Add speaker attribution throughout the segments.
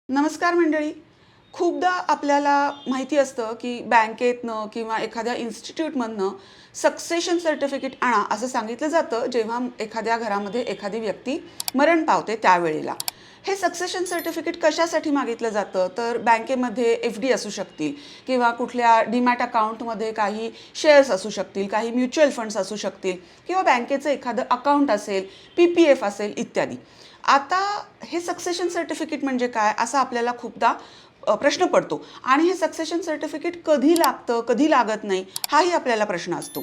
Speaker 1: नमस्कार मंडळी. खूपदा आपल्याला माहिती असतं की बँकेतनं किंवा एखाद्या इन्स्टिट्यूटमधनं सक्सेशन सर्टिफिकेट आणा असं सांगितलं जातं जेव्हा एखाद्या घरामध्ये एखादी व्यक्ती मरण पावते त्यावेळेला. हे सक्सेशन सर्टिफिकेट कशासाठी मागितलं जातं तर बँकेमध्ये FD असू शकतील किंवा कुठल्या डीमॅट अकाउंटमध्ये काही शेअर्स असू शकतील, काही म्युच्युअल फंड्स असू शकतील किंवा बँकेचं एखादं अकाउंट असेल, PPF असेल इत्यादी. आता हे सक्सेशन सर्टिफिकेट म्हणजे काय असा आपल्याला खूपदा प्रश्न पडतो आणि हे सक्सेशन सर्टिफिकेट कधी लागतं कधी लागत नाही हाही आपल्याला प्रश्न असतो.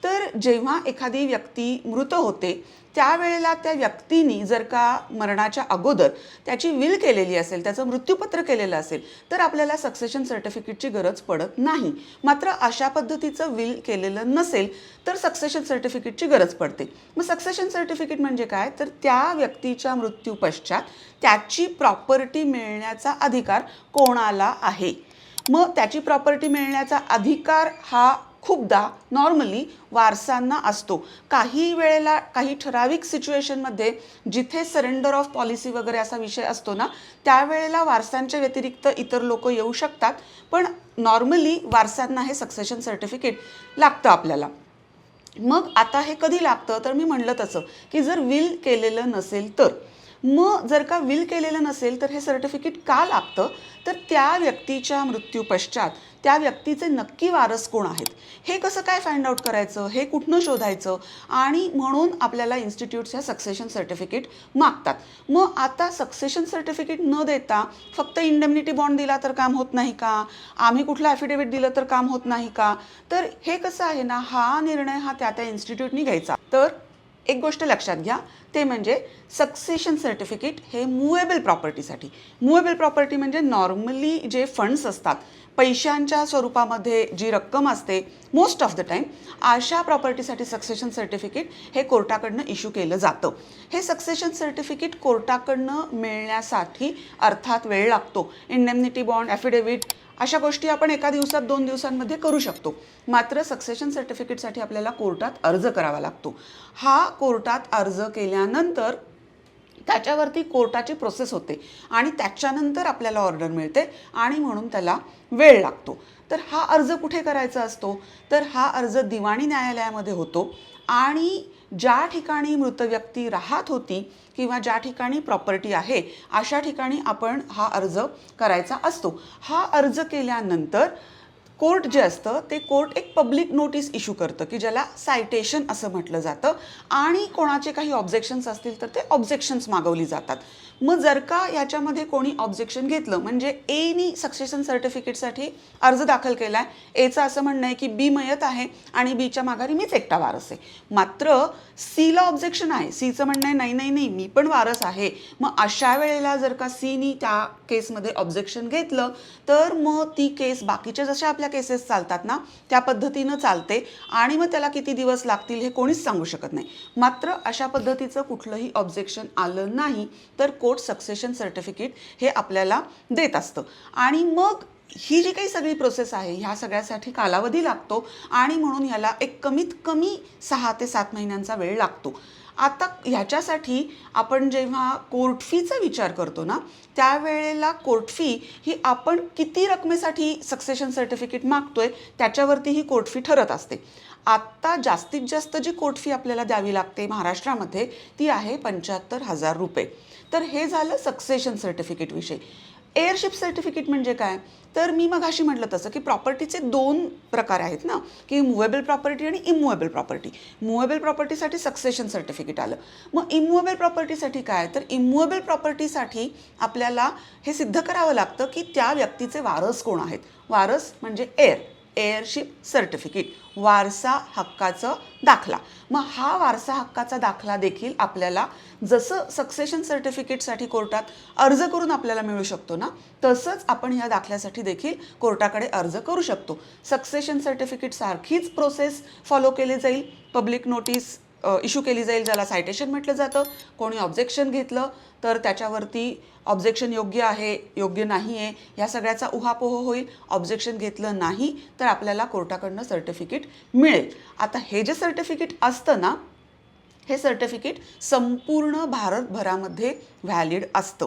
Speaker 1: तर जेव्हा एखादी व्यक्ती मृत होते त्यावेळेला त्या व्यक्तीनी जर का मरणाच्या अगोदर त्याची विल केलेली असेल, त्याचं मृत्यूपत्र केलेलं असेल तर आपल्याला सक्सेशन सर्टिफिकेटची गरज पडत नाही. मात्र अशा पद्धतीचं विल केलेलं नसेल तर सक्सेशन सर्टिफिकेटची गरज पडते. मग सक्सेशन सर्टिफिकेट म्हणजे काय तर त्या व्यक्तीच्या मृत्यू पश्चात त्याची प्रॉपर्टी मिळण्याचा अधिकार कोणाला आहे. मग त्याची प्रॉपर्टी मिळण्याचा अधिकार हा खूपदा नॉर्मली वारसांना असतो. काही वेळेला काही ठराविक सिच्युएशनमध्ये जिथे सरेंडर ऑफ पॉलिसी वगैरे असा विषय असतो ना त्यावेळेला वारसांच्या व्यतिरिक्त इतर लोक येऊ शकतात, पण नॉर्मली वारसांना हे सक्सेशन सर्टिफिकेट लागतं आपल्याला. मग आता हे कधी लागतं तर मी म्हणलं तसं की जर विल केलेलं नसेल तर. मग जर का विल केलेलं नसेल तर हे सर्टिफिकेट का लागतं तर त्या व्यक्तीच्या मृत्यू पश्चात त्या व्यक्तीचे नक्की वारस कोण आहेत हे कसं काय फाइंड आउट करायचं, हे कुठनं शोधायचं, आणि म्हणून आपल्याला इन्स्टिट्यूट्स ह्या सक्सेशन सर्टिफिकेट मागतात. मग आता सक्सेशन सर्टिफिकेट न देता फक्त इंडेमनिटी बॉन्ड दिला तर काम होत नाही का, आम्ही कुठलं ॲफिडेविट दिलं तर काम होत नाही का, तर हे कसं आहे ना, हा निर्णय हा त्या इन्स्टिट्यूटनी घ्यायचा. तर एक गोष्ट लक्षात घ्या, ते म्हणजे सक्सेशन सर्टिफिकेट हे मूवेबल प्रॉपर्टीसाठी. मूवेबल प्रॉपर्टी म्हणजे नॉर्मली जे फंड्स असतात, पैशांच्या स्वरूपामध्ये जी रक्कम असते मोस्ट ऑफ द टाईम, अशा प्रॉपर्टीसाठी सक्सेशन सर्टिफिकेट हे कोर्टाकडनं इश्यू केलं जातं. हे सक्सेशन सर्टिफिकेट कोर्टाकडनं मिळण्यासाठी अर्थात वेळ लागतो. इंडेमनिटी बॉन्ड, ॲफिडेविट अशा गोष्टी आपण एका दिवसात 2 दिवसांमध्ये करू शकतो. मात्र सक्सेशन सर्टिफिकेटसाठी आपल्याला कोर्टात अर्ज करावा लागतो. हा कोर्टात अर्ज केल्यानंतर त्याच्यावरती कोर्टाची प्रोसेस होते आणि त्याच्यानंतर आपल्याला ऑर्डर मिळते आणि म्हणून त्याला वेळ लागतो. तर हा अर्ज कुठे करायचा असतो तर हा अर्ज दिवाणी न्यायालयामध्ये होतो आणि ज्या ठिकाणी मृत व्यक्ती राहत होती किंवा ज्या ठिकाणी प्रॉपर्टी आहे अशा ठिकाणी आपण हा अर्ज करायचा असतो. हा अर्ज केल्यानंतर कोर्ट जे असतं ते कोर्ट एक पब्लिक नोटीस इश्यू करतं की ज्याला सायटेशन असं म्हटलं जातं, आणि कोणाचे काही ऑब्जेक्शन्स असतील तर ते ऑब्जेक्शन्स मागवली जातात. मग जर का याच्यामध्ये कोणी ऑब्जेक्शन घेतलं म्हणजे एनी सक्सेशन सर्टिफिकेटसाठी अर्ज दाखल केला आहे, एचं असं म्हणणं आहे की बी मयत आहे आणि बीच्या माघारी मीच एकटा वारस आहे, मात्र सीला ऑब्जेक्शन आहे, सीचं म्हणणं आहे नाही नाही नाही मी पण वारस आहे. मग अशा वेळेला जर का सीनी त्या केसमध्ये ऑब्जेक्शन घेतलं तर मग ती केस बाकीच्या जशा आपल्या केसेस चालतात ना त्या पद्धतीनं चालते आणि मग त्याला किती दिवस लागतील हे कोणीच सांगू शकत नाही. मात्र अशा पद्धतीचं कुठलंही ऑब्जेक्शन आलं नाही तर कोर्ट सक्सेशन सर्टिफिकेट हे आपल्याला देत असतं. आणि मग ही जी काही सगळी प्रोसेस आहे ह्या सगळ्यासाठी कालावधी लागतो आणि म्हणून ह्याला एक कमीत कमी 6 ते 7 महिन्यांचा वेळ लागतो. आता ह्याच्यासाठी आपण जेव्हा कोर्ट फीचा विचार करतो ना त्यावेळेला कोर्ट फी ही आपण किती रकमेसाठी सक्सेशन सर्टिफिकेट मागतोय त्याच्यावरती ही कोर्ट फी ठरत असते. आत्ता जास्तीत जास्त जी कोर्ट फी आपल्याला द्यावी लागते महाराष्ट्रामध्ये ती आहे 75,000 रुपये. तर हे झालं सक्सेशन सर्टिफिकेटविषयी. एअरशिप सर्टिफिकेट म्हणजे काय तर मी मगाशी म्हटलं तसं की प्रॉपर्टीचे 2 प्रकार आहेत ना, की मुवेबल प्रॉपर्टी आणि इमूवेबल प्रॉपर्टी. मुवेबल प्रॉपर्टीसाठी सक्सेशन सर्टिफिकेट आलं. मग इमूवेबल प्रॉपर्टीसाठी काय तर इमूवेबल प्रॉपर्टीसाठी आपल्याला हे सिद्ध करावं लागतं की त्या व्यक्तीचे वारस कोण आहेत. वारस म्हणजे एअरशिप सर्टिफिकेट, वारसा हक्काचा दाखला. मग हा वारसा हक्काचा दाखला देखील आपल्याला जसं सक्सेशन सर्टिफिकेटसाठी कोर्टात अर्ज करून आपल्याला मिळू शकतो ना तसंच आपण ह्या दाखल्यासाठी देखील कोर्टाकडे अर्ज करू शकतो. सक्सेशन सर्टिफिकेट सारखीच प्रोसेस फॉलो केली जाईल. पब्लिक नोटीस इश्यू केली जाईल ज्याला सायटेशन म्हटलं जातं. कोणी ऑब्जेक्शन घेतलं तर त्याच्यावरती ऑब्जेक्शन योग्य आहे योग्य नाही आहे ह्या सगळ्याचा उहापोह होईल. ऑब्जेक्शन घेतलं नाही तर आपल्याला कोर्टाकडनं सर्टिफिकेट मिळेल. आता हे जे सर्टिफिकेट असतं ना हे सर्टिफिकेट संपूर्ण भारतभरामध्ये व्हॅलिड असतं.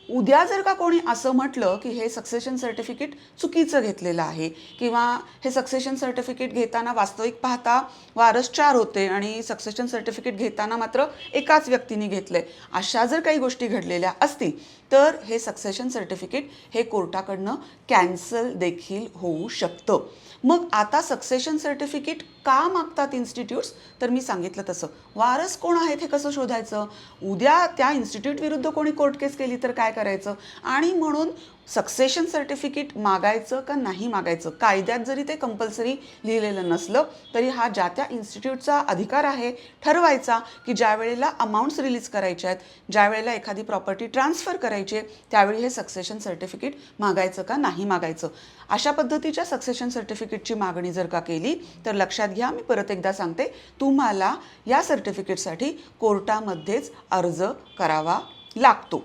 Speaker 1: उद्या जर का कोणी असं म्हटलं की हे सक्सेशन सर्टिफिकेट चुकीचं घेतलेलं आहे किंवा हे सक्सेशन सर्टिफिकेट घेताना वास्तविक पाहता वारस 4 होते आणि सक्सेशन सर्टिफिकेट घेताना मात्र एकाच व्यक्तीने घेतलंय, अशा जर काही गोष्टी घडलेल्या असतील तर हे सक्सेशन सर्टिफिकेट हे कोर्टाकडनं कॅन्सल देखील होऊ शकतं. मग आता सक्सेशन सर्टिफिकेट का मागतात इन्स्टिट्यूट्स? तर मी सांगितलं तसं वारस कोण आहेत हे कसं शोधायचं, उद्या त्या इन्स्टिट्यूट विरुद्ध कोणी कोर्ट केस केली तर काय करायचं, आणि म्हणून सक्सेशन सर्टिफिकेट मागायचं का नाही मागायचं, कायद्यात जरी ते कंपल्सरी लिहिलेलं नसलं तरी हा ज्या त्या इन्स्टिट्यूटचा अधिकार आहे ठरवायचा की ज्या वेळेला अमाऊंट्स रिलीज करायच्या आहेत, ज्या वेळेला एखादी प्रॉपर्टी ट्रान्सफर करायची आहे त्यावेळी हे सक्सेशन सर्टिफिकेट मागायचं का नाही मागायचं. अशा पद्धतीच्या सक्सेशन सर्टिफिकेटची मागणी जर का केली तर लक्षात घ्या, मी परत एकदा सांगते, तुम्हाला या सर्टिफिकेटसाठी कोर्टामध्येच अर्ज करावा लागतो.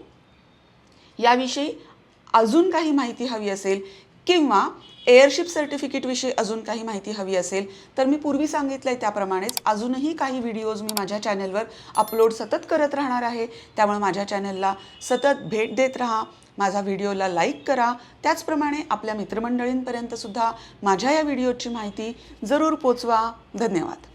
Speaker 1: याविषयी अजून काही माहिती हवी असेल किंवा एअरशिप सर्टिफिकेटविषयी अजून काही माहिती हवी असेल तर मी पूर्वी सांगितलंय त्याप्रमाणेच अजूनही काही व्हिडिओज मी माझ्या चॅनलवर अपलोड सतत करत राहणार आहे. त्यामुळे माझ्या चॅनलला सतत भेट देत राहा, माझा व्हिडिओला लाईक करा, त्याचप्रमाणे आपल्या मित्रमंडळींपर्यंत सुद्धा माझ्या या व्हिडिओची माहिती जरूर पोचवा. धन्यवाद.